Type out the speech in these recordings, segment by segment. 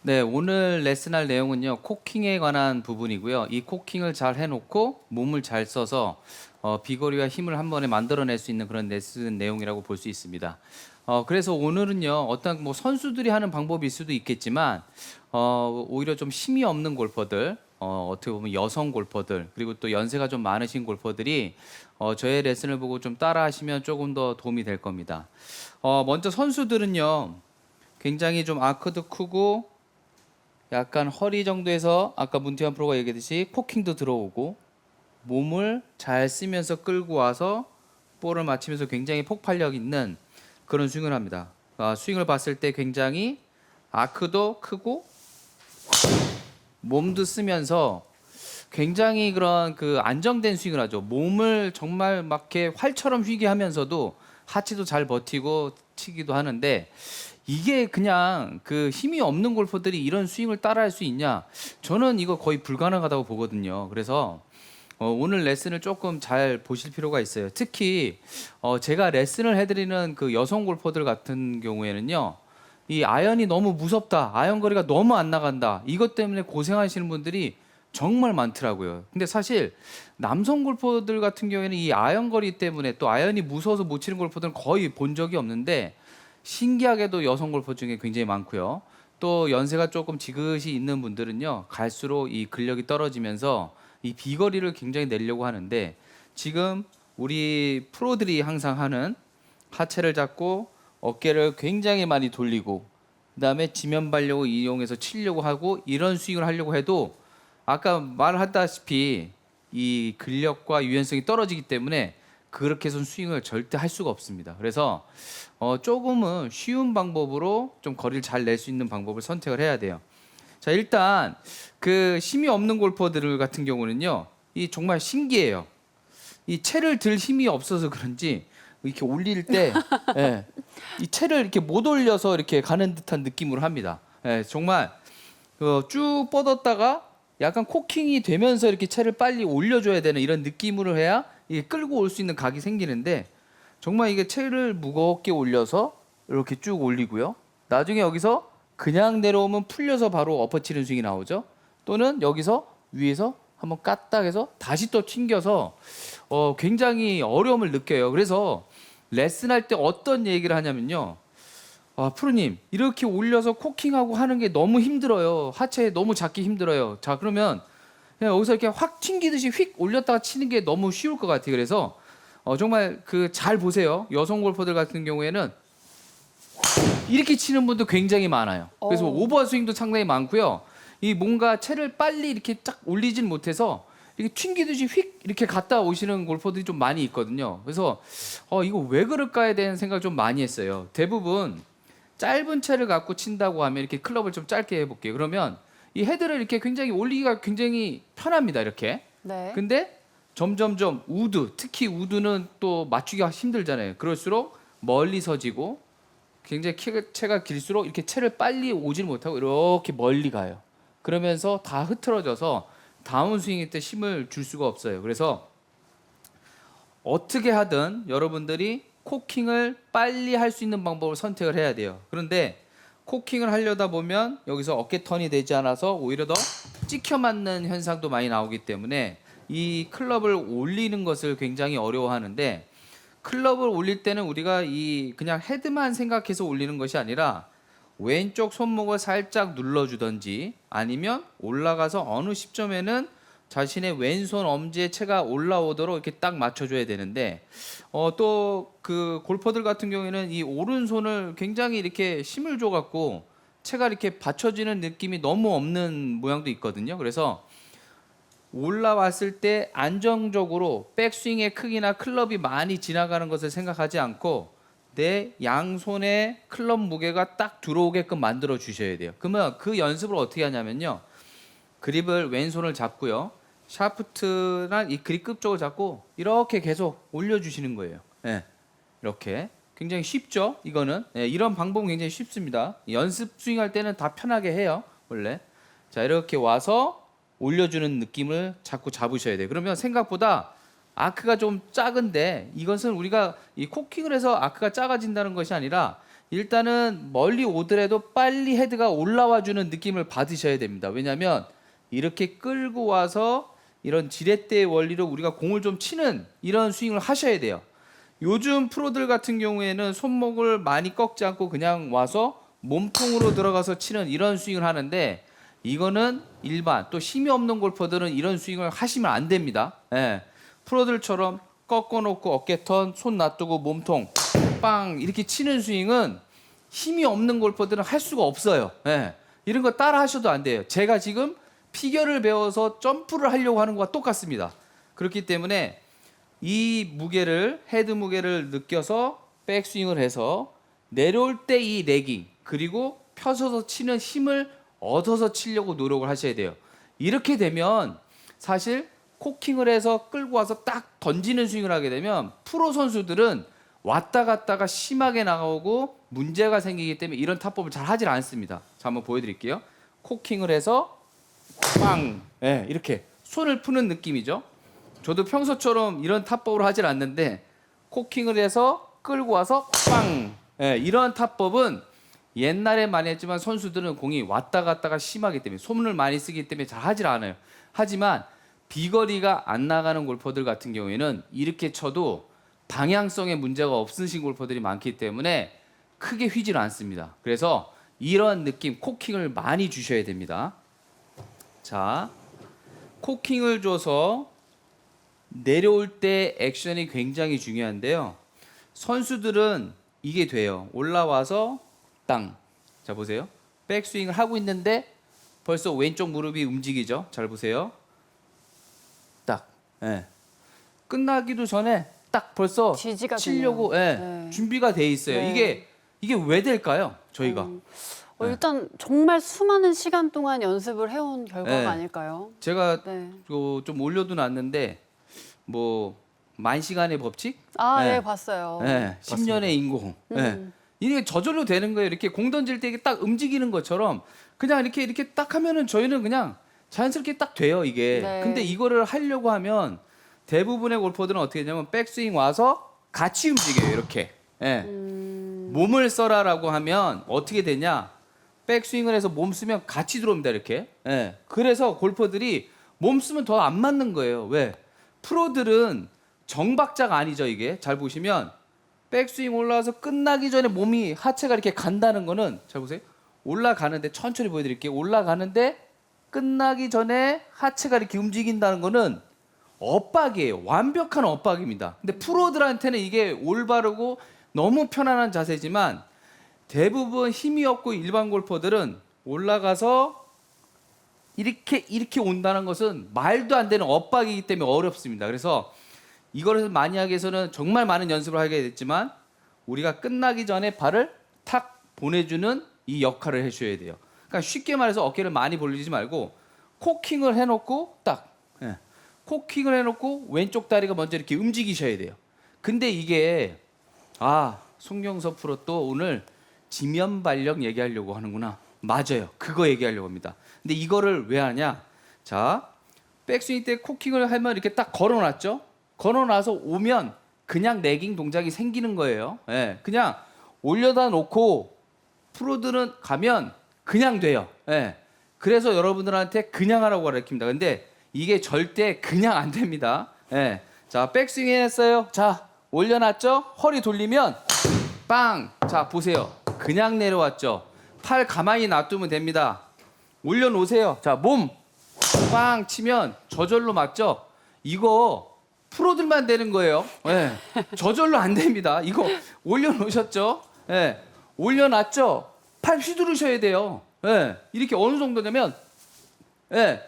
네, 오늘 레슨할 내용은요, 코킹에 관한 부분이고요. 이 코킹을 잘 해놓고 몸을 잘 써서 비거리와 힘을 한 번에 만들어낼 수 있는 그런 레슨 내용이라고 볼 수 있습니다. 그래서 오늘은요, 어떤 뭐 선수들이 하는 방법일 수도 있겠지만 오히려 좀 힘이 없는 골퍼들, 어떻게 보면 여성 골퍼들, 그리고 또 연세가 좀 많으신 골퍼들이 저의 레슨을 보고 좀 따라하시면 조금 더 도움이 될 겁니다. 먼저 선수들은요, 굉장히 좀 아크도 크고 약간 허리 정도에서 아까 문태환 프로가 얘기했듯이 코킹도 들어오고 몸을 잘 쓰면서 끌고 와서 볼을 맞히면서 굉장히 폭발력 있는 그런 스윙을 합니다. 스윙을 봤을 때 굉장히 아크도 크고 몸도 쓰면서 굉장히 그런 그 안정된 스윙을 하죠. 몸을 정말 막 이렇게 활처럼 휘게 하면서도 하체도 잘 버티고 치기도 하는데 이게 그냥 그 힘이 없는 골퍼들이 이런 스윙을 따라할 수 있냐? 저는 이거 거의 불가능하다고 보거든요. 그래서 오늘 레슨을 조금 잘 보실 필요가 있어요. 특히 제가 레슨을 해드리는 그 여성 골퍼들 같은 경우에는요, 이 아연이 너무 무섭다, 아연 거리가 너무 안 나간다, 이것 때문에 고생하시는 분들이 정말 많더라고요. 근데 사실 남성 골퍼들 같은 경우에는 이 아연 거리 때문에 또 아연이 무서워서 못 치는 골퍼들은 거의 본 적이 없는데 신기하게도 여성 골퍼 중에 굉장히 많고요. 또 연세가 조금 지긋이 있는 분들은요, 갈수록 이 근력이 떨어지면서 이 비거리를 굉장히 내려고 하는데 지금 우리 프로들이 항상 하는 하체를 잡고 어깨를 굉장히 많이 돌리고 그다음에 지면 발력을 이용해서 치려고 하고 이런 스윙을 하려고 해도 아까 말했다시피 이 근력과 유연성이 떨어지기 때문에 그렇게 해서 스윙을 절대 할 수가 없습니다. 그래서 조금은 쉬운 방법으로 좀 거리를 잘 낼 수 있는 방법을 선택을 해야 돼요. 자, 일단 그 힘이 없는 골퍼들 같은 경우는요, 이 정말 신기해요. 이 채를 들 힘이 없어서 그런지 이렇게 올릴 때 예, 이 채를 이렇게 못 올려서 이렇게 가는 듯한 느낌으로 합니다. 예, 정말 쭉 뻗었다가 약간 코킹이 되면서 이렇게 채를 빨리 올려줘야 되는 이런 느낌으로 해야 이게 끌고 올 수 있는 각이 생기는데 정말 이게 채를 무겁게 올려서 이렇게 쭉 올리고요. 나중에 여기서 그냥 내려오면 풀려서 바로 엎어치는 스윙이 나오죠. 또는 여기서 위에서 한번 까딱 해서 다시 또 튕겨서 굉장히 어려움을 느껴요. 그래서 레슨할 때 어떤 얘기를 하냐면요. 프로님, 이렇게 올려서 코킹하고 하는 게 너무 힘들어요. 하체 너무 잡기 힘들어요. 자, 그러면 그냥 여기서 이렇게 확 튕기듯이 휙 올렸다가 치는 게 너무 쉬울 것 같아요. 그래서 정말 그 잘 보세요. 여성 골퍼들 같은 경우에는 이렇게 치는 분도 굉장히 많아요. 그래서 오버 스윙도 상당히 많고요. 이 뭔가 채를 빨리 이렇게 딱 올리진 못해서 이렇게 튕기듯이 휙 이렇게 갔다 오시는 골퍼들이 좀 많이 있거든요. 그래서 이거 왜 그럴까에 대한 생각을 좀 많이 했어요. 대부분 짧은 채를 갖고 친다고 하면 이렇게 클럽을 좀 짧게 해볼게요. 그러면 이 헤드를 이렇게 굉장히 올리기가 굉장히 편합니다. 이렇게. 네. 근데 점점점 우드, 특히 우드는 또 맞추기가 힘들잖아요. 그럴수록 멀리 서지고 굉장히 채가 길수록 이렇게 채를 빨리 오질 못하고 이렇게 멀리 가요. 그러면서 다 흐트러져서 다운스윙일 때 힘을 줄 수가 없어요. 그래서 어떻게 하든 여러분들이 코킹을 빨리 할 수 있는 방법을 선택을 해야 돼요. 그런데 코킹을 하려다 보면 여기서 어깨 턴이 되지 않아서 오히려 더 찍혀 맞는 현상도 많이 나오기 때문에 이 클럽을 올리는 것을 굉장히 어려워하는데 클럽을 올릴 때는 우리가 이 그냥 헤드만 생각해서 올리는 것이 아니라 왼쪽 손목을 살짝 눌러주던지 아니면 올라가서 어느 시점에는 자신의 왼손 엄지에 채가 올라오도록 이렇게 딱 맞춰줘야 되는데 또 그 골퍼들 같은 경우에는 이 오른손을 굉장히 이렇게 힘을 줘갖고 채가 이렇게 받쳐지는 느낌이 너무 없는 모양도 있거든요. 그래서 올라왔을 때 안정적으로 백스윙의 크기나 클럽이 많이 지나가는 것을 생각하지 않고 내 양손에 클럽 무게가 딱 들어오게끔 만들어 주셔야 돼요. 그러면 그 연습을 어떻게 하냐면요. 그립을 왼손을 잡고요. 샤프트나 이 그립 끝 쪽을 잡고 이렇게 계속 올려주시는 거예요. 네, 이렇게. 굉장히 쉽죠? 이거는. 네, 이런 방법은 굉장히 쉽습니다. 연습 스윙할 때는 다 편하게 해요. 원래. 자, 이렇게 와서 올려주는 느낌을 자꾸 잡으셔야 돼요. 그러면 생각보다 아크가 좀 작은데 이것은 우리가 이 코킹을 해서 아크가 작아진다는 것이 아니라 일단은 멀리 오더라도 빨리 헤드가 올라와주는 느낌을 받으셔야 됩니다. 왜냐하면 이렇게 끌고 와서 이런 지렛대 원리로 우리가 공을 좀 치는 이런 스윙을 하셔야 돼요. 요즘 프로들 같은 경우에는 손목을 많이 꺾지 않고 그냥 와서 몸통으로 들어가서 치는 이런 스윙을 하는데 이거는 일반 또 힘이 없는 골퍼들은 이런 스윙을 하시면 안 됩니다. 예. 프로들처럼 꺾어놓고 어깨턴 손 놔두고 몸통 빵 이렇게 치는 스윙은 힘이 없는 골퍼들은 할 수가 없어요. 예. 이런 거 따라 하셔도 안 돼요. 제가 지금 피겨를 배워서 점프를 하려고 하는 것과 똑같습니다. 그렇기 때문에 이 무게를 헤드 무게를 느껴서 백스윙을 해서 내려올 때 이 레깅 그리고 펴서서 치는 힘을 얻어서 치려고 노력을 하셔야 돼요. 이렇게 되면 사실 코킹을 해서 끌고 와서 딱 던지는 스윙을 하게 되면 프로 선수들은 왔다 갔다가 심하게 나오고 문제가 생기기 때문에 이런 타법을 잘 하질 않습니다. 자, 한번 보여드릴게요. 코킹을 해서 빵, 예, 이렇게 손을 푸는 느낌이죠. 저도 평소처럼 이런 타법으로 하질 않는데 코킹을 해서 끌고 와서 빵, 예, 이런 타법은 옛날에 많이 했지만 선수들은 공이 왔다 갔다가 심하기 때문에 손을 많이 쓰기 때문에 잘 하질 않아요. 하지만 비거리가 안 나가는 골퍼들 같은 경우에는 이렇게 쳐도 방향성에 문제가 없으신 골퍼들이 많기 때문에 크게 휘질 않습니다. 그래서 이런 느낌 코킹을 많이 주셔야 됩니다. 자, 코킹을 줘서 내려올 때 액션이 굉장히 중요한데요. 선수들은 이게 돼요. 올라와서 땅. 자, 보세요. 백스윙을 하고 있는데 벌써 왼쪽 무릎이 움직이죠. 잘 보세요. 딱. 예. 끝나기도 전에 딱 벌써 지지가 치려고 예, 준비가 돼 있어요. 네. 이게 왜 될까요? 저희가. 일단 정말 수많은 시간 동안 연습을 해온 결과가 네. 아닐까요? 제가 네. 좀 올려도 놨는데 뭐 만시간의 법칙? 아, 네. 예, 봤어요. 네, 10년의 인공. 네. 이게 저절로 되는 거예요. 이렇게 공 던질 때 이게 딱 움직이는 것처럼 그냥 이렇게 딱 하면은 저희는 그냥 자연스럽게 딱 돼요, 이게. 네. 근데 이거를 하려고 하면 대부분의 골퍼들은 어떻게 되냐면 백스윙 와서 같이 움직여요, 이렇게. 예. 몸을 써라라고 하면 어떻게 되냐? 백스윙을 해서 몸 쓰면 같이 들어옵니다, 이렇게. 예. 그래서 골퍼들이 몸 쓰면 더 안 맞는 거예요. 왜? 프로들은 정박자가 아니죠, 이게. 잘 보시면 백스윙 올라와서 끝나기 전에 몸이 하체가 이렇게 간다는 거는 잘 보세요. 올라가는데 천천히 보여드릴게요. 올라가는데 끝나기 전에 하체가 이렇게 움직인다는 거는 엇박이에요. 완벽한 엇박입니다. 근데 프로들한테는 이게 올바르고 너무 편안한 자세지만 대부분 힘이 없고 일반 골퍼들은 올라가서 이렇게 온다는 것은 말도 안 되는 엇박이기 때문에 어렵습니다. 그래서 이거를 많이 하기 위해서는 정말 많은 연습을 하게 됐지만 우리가 끝나기 전에 발을 탁 보내주는 이 역할을 해줘야 돼요. 그러니까 쉽게 말해서 어깨를 많이 벌리지 말고 코킹을 해놓고 딱 코킹을 해놓고 왼쪽 다리가 먼저 이렇게 움직이셔야 돼요. 근데 이게 송경섭 프로 또 오늘 지면 발력 얘기하려고 하는구나. 맞아요. 그거 얘기하려고 합니다. 근데 이거를 왜 하냐? 자, 백스윙 때 코킹을 하면 이렇게 딱 걸어놨죠? 걸어놔서 오면 그냥 레깅 동작이 생기는 거예요. 예, 그냥 올려다 놓고 프로들은 가면 그냥 돼요. 예, 그래서 여러분들한테 그냥 하라고 가르칩니다. 근데 이게 절대 그냥 안 됩니다. 예, 자, 백스윙 했어요. 자, 올려놨죠? 허리 돌리면 빵! 자, 보세요. 그냥 내려왔죠? 팔 가만히 놔두면 됩니다. 올려놓으세요. 자, 몸 빵 치면 저절로 맞죠? 이거 프로들만 되는 거예요. 예. 저절로 안 됩니다. 이거 올려놓으셨죠? 예. 올려놨죠? 팔 휘두르셔야 돼요. 예. 이렇게 어느 정도 되면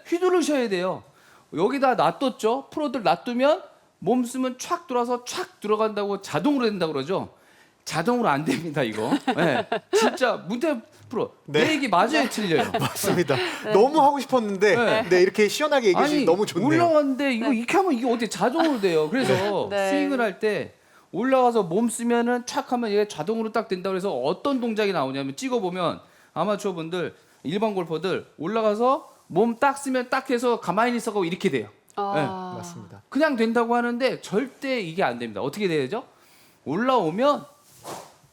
휘두르셔야 돼요. 여기다 놔뒀죠? 프로들 놔두면 몸 쓰면 촥 돌아서 촥 들어간다고 자동으로 된다고 그러죠? 자동으로 안 됩니다, 이거. 예. 진짜 문태 프로. 네. 내 얘기 맞아요, 틀려요? 맞습니다. 너무 하고 싶었는데 네, 이렇게 시원하게 얘기해 주시니 너무 좋네요. 올라갔는데 이거 이렇게 하면 이게 어떻게 자동으로 돼요. 그래서 네. 스윙을 할 때 올라가서 몸 쓰면은 촥 하면 얘가 자동으로 딱 된다 그래서 어떤 동작이 나오냐면 찍어보면 아마추어 분들 일반 골퍼들 올라가서 몸 딱 쓰면 딱 해서 가만히 있어가고 이렇게 돼요. 맞습니다. 그냥 된다고 하는데 절대 이게 안 됩니다. 어떻게 돼야죠? 올라오면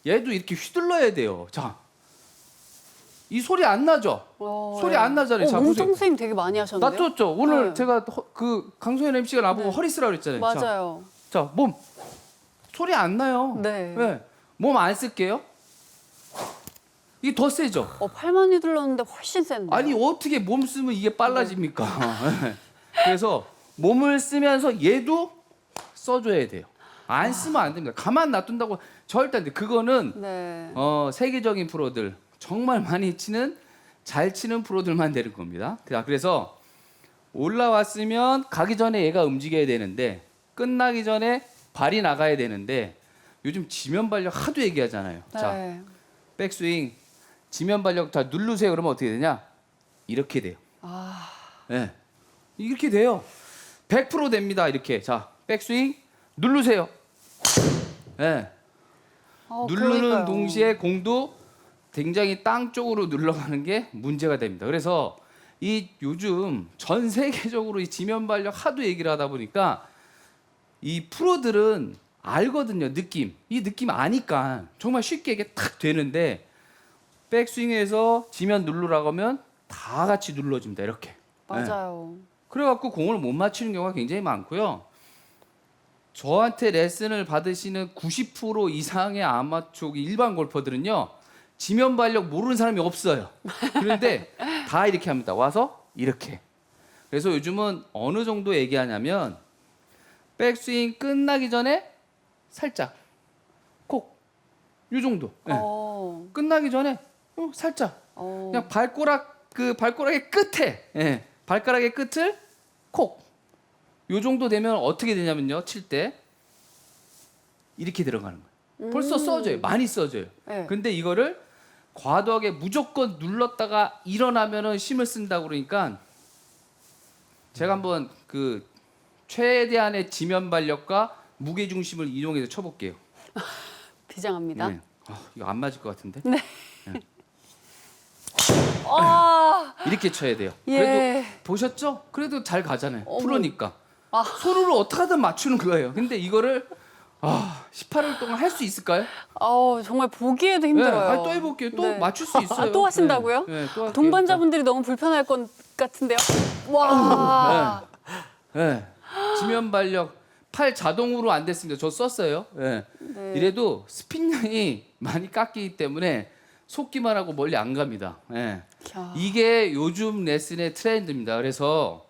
얘도 이렇게 휘둘러야 돼요. 자, 이 소리 안 나죠? 소리 안 나잖아요. 자, 몸통 보세요. 선생님 되게 많이 하셨는데요? 놔뒀죠. 오늘 네. 제가 그 강소연 MC가 나보고 네. 허리 쓰라고 그랬잖아요. 맞아요. 자, 몸 소리 안 나요. 네. 몸 안 쓸게요. 이게 더 세죠. 팔만 휘둘렀는데 훨씬 센데. 아니 어떻게 몸 쓰면 이게 빨라집니까? 그래서 몸을 쓰면서 얘도 써줘야 돼요. 안 쓰면 안 됩니다. 가만 놔둔다고 절대 안 돼. 그거는 네. 세계적인 프로들 정말 많이 치는 잘 치는 프로들만 되는 겁니다. 그래서 올라왔으면 가기 전에 얘가 움직여야 되는데 끝나기 전에 발이 나가야 되는데 요즘 지면 발력 하도 얘기하잖아요. 네. 자, 백스윙 지면 발력 다 누르세요. 그러면 어떻게 되냐? 이렇게 돼요. 네. 이렇게 돼요. 100% 됩니다. 이렇게. 자, 백스윙 누르세요. 네. 누르는 그러니까요. 동시에 공도 굉장히 땅 쪽으로 눌러가는 게 문제가 됩니다. 그래서 이 요즘 전 세계적으로 이 지면 발력 하도 얘기를 하다 보니까 이 프로들은 알거든요. 느낌. 이 느낌 아니까 정말 쉽게 이게 탁 되는데 백스윙에서 지면 누르라고 하면 다 같이 눌러줍니다. 이렇게. 맞아요. 그래갖고 공을 못 맞추는 경우가 굉장히 많고요. 저한테 레슨을 받으시는 90% 이상의 아마추어 일반 골퍼들은요. 지면 발력 모르는 사람이 없어요. 그런데 다 이렇게 합니다. 와서 이렇게. 그래서 요즘은 어느 정도 얘기하냐면 백스윙 끝나기 전에 살짝 콕. 요 정도. 네. 끝나기 전에 살짝. 그냥 발가락의 끝에 발가락의 끝을 콕. 요 정도 되면 어떻게 되냐면요. 칠 때 이렇게 들어가는 거예요. 벌써 써져요. 많이 써져요. 네. 근데 이거를 과도하게 무조건 눌렀다가 일어나면은 힘을 쓴다고 그러니까 제가 한번 그 최대한의 지면 발력과 무게 중심을 이용해서 쳐볼게요. 비장합니다. 네. 이거 안 맞을 것 같은데. 네. 네. 아, 이렇게 쳐야 돼요. 예. 그래도 보셨죠? 그래도 잘 가잖아요. 어머. 프로니까. 손으로 어떻게든 맞추는 거예요. 근데 이거를 18일 동안 할 수 있을까요? 정말 보기에도 힘들어요. 네. 또 해볼게요. 또 네. 맞출 수 있어요. 또 하신다고요? 네. 또 할게요. 동반자분들이 너무 불편할 것 같은데요. 와. 네. 지면 발력 팔 자동으로 안 됐습니다. 저 썼어요. 네. 네. 이래도 스핀량이 많이 깎이기 때문에 속기만 하고 멀리 안 갑니다. 네. 야. 이게 요즘 레슨의 트렌드입니다. 그래서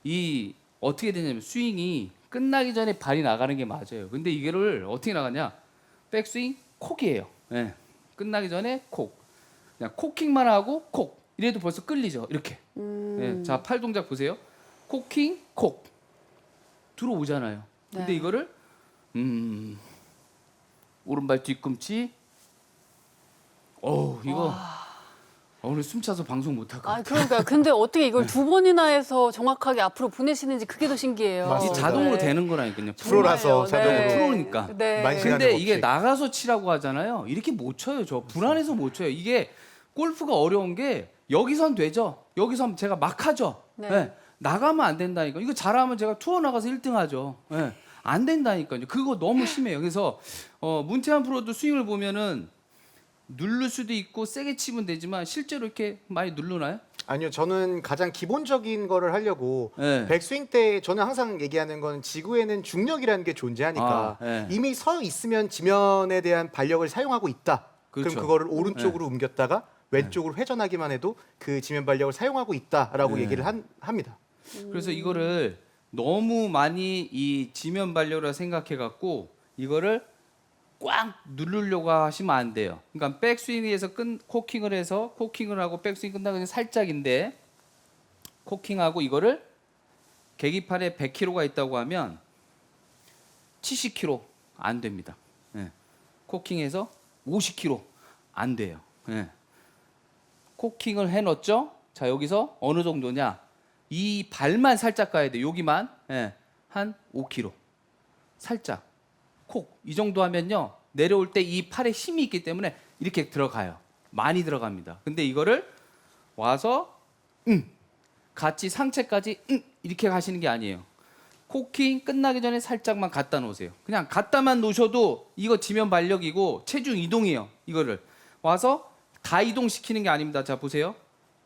이 어떻게 되냐면 스윙이 끝나기 전에 발이 나가는 게 맞아요. 근데 이거를 어떻게 나가냐? 백스윙 콕이에요. 네. 끝나기 전에 콕. 그냥 코킹만 하고 콕. 이래도 벌써 끌리죠. 이렇게. 네. 자, 팔 동작 보세요. 코킹 콕. 들어오잖아요. 근데 네. 이거를 오른발 뒤꿈치. 이거 오늘 숨 차서 방송 못 할 것 같아요. 그러니까요. 근데 어떻게 이걸 두 번이나 해서 정확하게 앞으로 보내시는지 그게 더 신기해요. 맞습니다. 이 자동으로 네. 되는 거라니까요. 프로라서 정말요. 자동으로. 프로니까. 네. 많이 시간의 근데 법칙. 이게 나가서 치라고 하잖아요. 이렇게 못 쳐요. 저 불안해서 못 쳐요. 이게 골프가 어려운 게 여기선 되죠. 여기선 제가 막 하죠. 네. 네. 나가면 안 된다니까. 이거 잘하면 제가 투어 나가서 1등 하죠. 네. 안 된다니까요. 그거 너무 심해요. 그래서 문태환 프로도 스윙을 보면은 누를 수도 있고 세게 치면 되지만 실제로 이렇게 많이 누르나요? 아니요, 저는 가장 기본적인 거를 하려고 네. 백스윙 때 저는 항상 얘기하는 건 지구에는 중력이라는 게 존재하니까 네. 이미 서 있으면 지면에 대한 발력을 사용하고 있다. 그렇죠. 그럼 그거를 오른쪽으로 옮겼다가 왼쪽으로 회전하기만 해도 그 지면 발력을 사용하고 있다라고 네. 얘기를 합니다. 그래서 이거를 너무 많이 이 지면 발력이라 생각해 갖고 이거를 꽉 누르려고 하시면 안 돼요. 그러니까 백스윙에서 코킹을 해서 코킹을 하고 백스윙 끝나고 그냥 살짝인데 코킹하고 이거를 계기판에 100kg가 있다고 하면 70kg 안 됩니다. 예. 코킹해서 50kg 안 돼요. 예. 코킹을 해놓죠. 자, 여기서 어느 정도냐? 이 발만 살짝 가야 돼. 여기만 한 5kg 살짝 콕 이 정도 하면요 내려올 때 이 팔에 힘이 있기 때문에 이렇게 들어가요. 많이 들어갑니다. 근데 이거를 와서 같이 상체까지 이렇게 가시는 게 아니에요. 코킹 끝나기 전에 살짝만 갖다 놓으세요. 그냥 갖다만 놓으셔도 이거 지면 발력이고 체중 이동이에요. 이거를 와서 다 이동시키는 게 아닙니다. 자 보세요.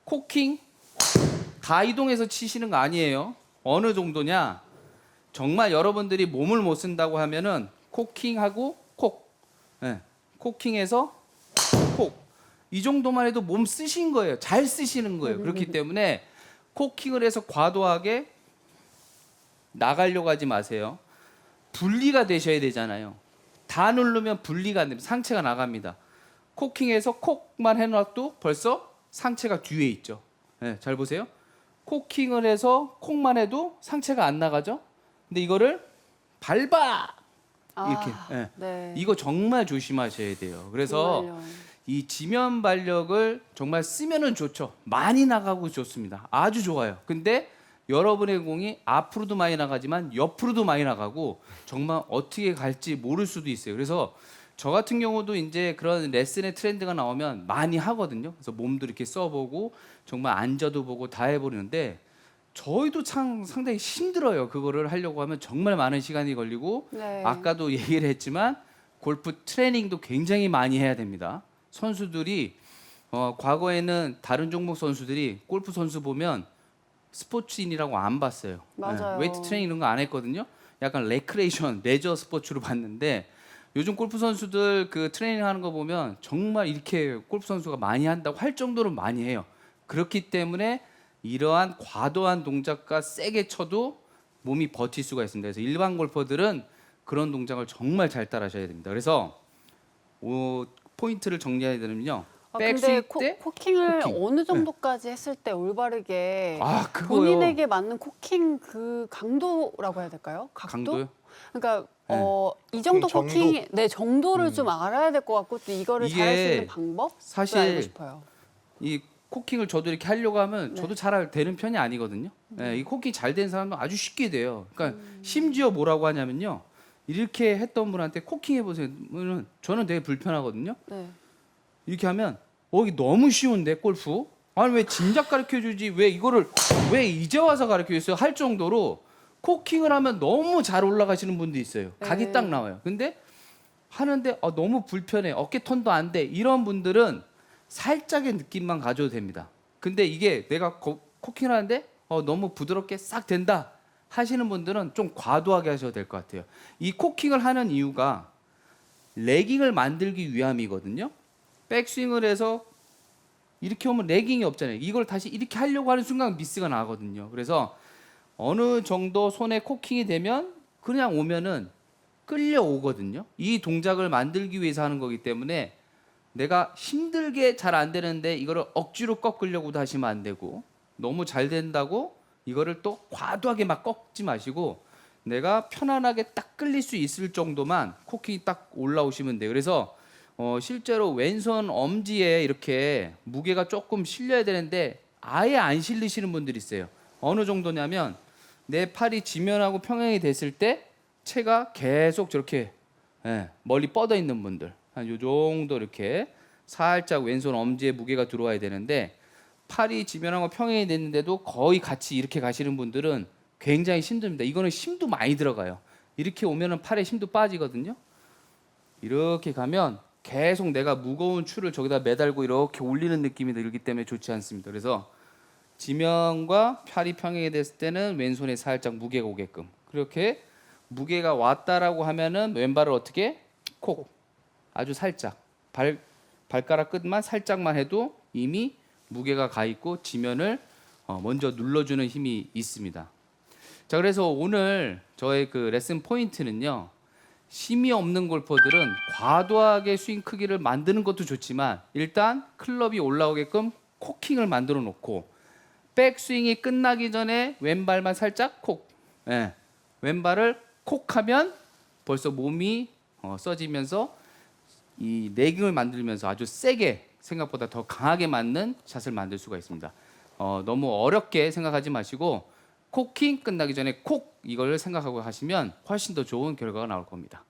코킹 다 이동해서 치시는 거 아니에요. 어느 정도냐? 정말 여러분들이 몸을 못 쓴다고 하면은 코킹하고 콕, 네. 코킹해서 콕. 이 정도만 해도 몸 쓰신 거예요. 잘 쓰시는 거예요. 그렇기 때문에 코킹을 해서 과도하게 나가려고 하지 마세요. 분리가 되셔야 되잖아요. 다 누르면 분리가 안 됩니다. 상체가 나갑니다. 코킹해서 콕만 해놔도 벌써 상체가 뒤에 있죠. 네, 잘 보세요. 코킹을 해서 콕만 해도 상체가 안 나가죠. 근데 이거를 밟아 이렇게. 네. 네. 이거 정말 조심하셔야 돼요. 그래서 정말요. 이 지면 발력을 정말 쓰면은 좋죠. 많이 나가고 좋습니다. 아주 좋아요. 근데 여러분의 공이 앞으로도 많이 나가지만 옆으로도 많이 나가고 정말 어떻게 갈지 모를 수도 있어요. 그래서 저 같은 경우도 이제 그런 레슨의 트렌드가 나오면 많이 하거든요. 그래서 몸도 이렇게 써보고 정말 앉아도 보고 다 해버리는데 저희도 참 상당히 힘들어요. 그거를 하려고 하면 정말 많은 시간이 걸리고 네. 아까도 얘기를 했지만 골프 트레이닝도 굉장히 많이 해야 됩니다. 선수들이 과거에는 다른 종목 선수들이 골프 선수 보면 스포츠인이라고 안 봤어요. 맞아요. 웨이트 트레이닝 이런 거 안 했거든요. 약간 레크레이션, 레저 스포츠로 봤는데 요즘 골프 선수들 그 트레이닝 하는 거 보면 정말 이렇게 골프 선수가 많이 한다고 할 정도로 많이 해요. 그렇기 때문에 이러한 과도한 동작과 세게 쳐도 몸이 버틸 수가 있습니다. 그래서 일반 골퍼들은 그런 동작을 정말 잘 따라하셔야 됩니다. 그래서 포인트를 정리해야 되면요. 근데 백스윙 때 코킹을 코킹. 어느 정도까지 했을 때 올바르게 그거요. 본인에게 맞는 코킹 그 강도라고 해야 될까요? 각도? 강도요? 그러니까 네. 이 정도 정도? 코킹 네 정도를 좀 알아야 될 것 같고 또 이거를 이게 잘할 수 있는 방법 사실 알고 싶어요. 이 코킹을 저도 이렇게 하려고 하면 네. 저도 잘 되는 편이 아니거든요. 이 코킹 잘 된 사람은 아주 쉽게 돼요. 그러니까 심지어 뭐라고 하냐면요. 이렇게 했던 분한테 코킹 해보세요. 저는 되게 불편하거든요. 네. 이렇게 하면 이게 너무 쉬운데 골프? 아니 왜 진작 가르쳐주지? 왜 이거를 왜 이제 와서 가르쳐줬어요? 할 정도로 코킹을 하면 너무 잘 올라가시는 분도 있어요. 각이 네. 딱 나와요. 근데 하는데 너무 불편해. 어깨 턴도 안 돼. 이런 분들은 살짝의 느낌만 가져도 됩니다. 근데 이게 내가 코킹을 하는데 너무 부드럽게 싹 된다 하시는 분들은 좀 과도하게 하셔도 될 것 같아요. 이 코킹을 하는 이유가 레깅을 만들기 위함이거든요. 백스윙을 해서 이렇게 오면 레깅이 없잖아요. 이걸 다시 이렇게 하려고 하는 순간 미스가 나거든요. 그래서 어느 정도 손에 코킹이 되면 그냥 오면은 끌려오거든요. 이 동작을 만들기 위해서 하는 거기 때문에 내가 힘들게 잘 안 되는데 이거를 억지로 꺾으려고도 하시면 안 되고 너무 잘 된다고 이거를 또 과도하게 막 꺾지 마시고 내가 편안하게 딱 끌릴 수 있을 정도만 코킹이 딱 올라오시면 돼요. 그래서 실제로 왼손 엄지에 이렇게 무게가 조금 실려야 되는데 아예 안 실리시는 분들이 있어요. 어느 정도냐면 내 팔이 지면하고 평행이 됐을 때 채가 계속 저렇게 멀리 뻗어 있는 분들 한 요 정도 이렇게 살짝 왼손 엄지에 무게가 들어와야 되는데 팔이 지면하고 평행이 됐는데도 거의 같이 이렇게 가시는 분들은 굉장히 힘듭니다. 이거는 힘도 많이 들어가요. 이렇게 오면은 팔에 힘도 빠지거든요. 이렇게 가면 계속 내가 무거운 추를 저기다 매달고 이렇게 올리는 느낌이 들기 때문에 좋지 않습니다. 그래서 지면과 팔이 평행이 됐을 때는 왼손에 살짝 무게가 오게끔 그렇게 무게가 왔다라고 하면은 왼발을 어떻게 콕 아주 살짝 발가락 끝만 살짝만 해도 이미 무게가 가 있고 지면을 먼저 눌러주는 힘이 있습니다. 자, 그래서 오늘 저의 그 레슨 포인트는요. 힘이 없는 골퍼들은 과도하게 스윙 크기를 만드는 것도 좋지만 일단 클럽이 올라오게끔 코킹을 만들어 놓고 백스윙이 끝나기 전에 왼발만 살짝 콕, 왼발을 콕하면 벌써 몸이 써지면서 이 레깅을 만들면서 아주 세게 생각보다 더 강하게 맞는 샷을 만들 수가 있습니다. 너무 어렵게 생각하지 마시고 코킹 끝나기 전에 콕 이걸 생각하고 하시면 훨씬 더 좋은 결과가 나올 겁니다.